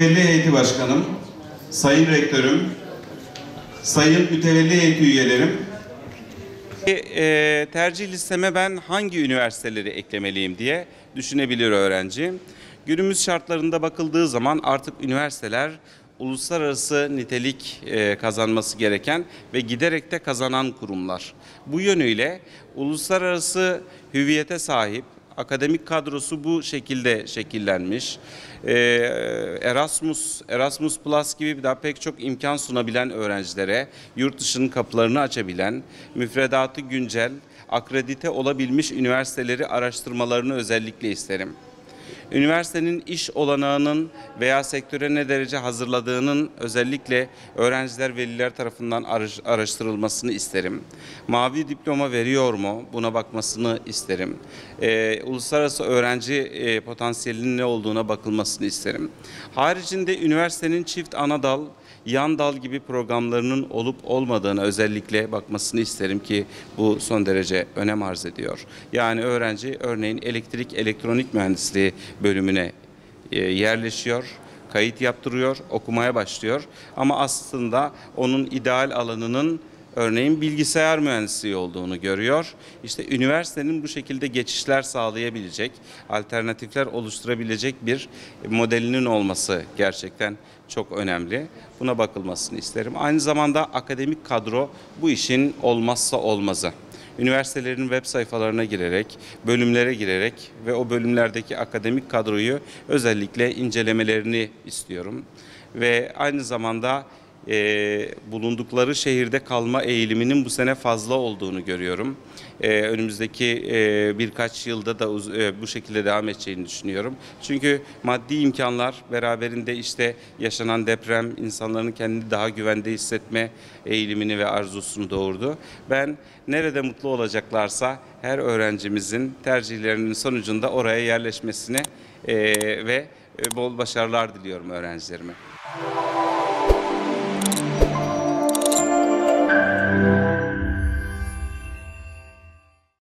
Mütevelli Heyeti Başkanım, Sayın Rektörüm, Sayın Mütevelli Heyeti üyelerim. Tercih listeme ben hangi üniversiteleri eklemeliyim diye düşünebilir öğrenci. Günümüz şartlarında bakıldığı zaman artık üniversiteler uluslararası nitelik kazanması gereken ve giderek de kazanan kurumlar. Bu yönüyle uluslararası hüviyete sahip, akademik kadrosu bu şekilde şekillenmiş. Erasmus Plus gibi daha pek çok imkan sunabilen öğrencilere yurt dışının kapılarını açabilen, müfredatı güncel, akredite olabilmiş üniversiteleri araştırmalarını özellikle isterim. Üniversitenin iş olanağının veya sektöre ne derece hazırladığının özellikle öğrenciler, veliler tarafından araştırılmasını isterim. Mavi diploma veriyor mu? Buna bakmasını isterim. Uluslararası öğrenci potansiyelinin ne olduğuna bakılmasını isterim. Haricinde üniversitenin çift ana dal, yan dal gibi programlarının olup olmadığına özellikle bakmasını isterim ki bu son derece önem arz ediyor. Yani öğrenci örneğin elektrik elektronik mühendisliği bölümüne yerleşiyor, kayıt yaptırıyor, okumaya başlıyor ama aslında onun ideal alanının örneğin bilgisayar mühendisliği olduğunu görüyor. İşte üniversitenin bu şekilde geçişler sağlayabilecek, alternatifler oluşturabilecek bir modelinin olması gerçekten çok önemli. Buna bakılmasını isterim. Aynı zamanda akademik kadro bu işin olmazsa olmazı. Üniversitelerin web sayfalarına girerek, bölümlere girerek ve o bölümlerdeki akademik kadroyu özellikle incelemelerini istiyorum. Ve aynı zamanda bulundukları şehirde kalma eğiliminin bu sene fazla olduğunu görüyorum. Önümüzdeki birkaç yılda da bu şekilde devam edeceğini düşünüyorum. Çünkü maddi imkanlar beraberinde işte yaşanan deprem insanların kendini daha güvende hissetme eğilimini ve arzusunu doğurdu. Ben nerede mutlu olacaklarsa her öğrencimizin tercihlerinin sonucunda oraya yerleşmesine ve bol başarılar diliyorum öğrencilerime.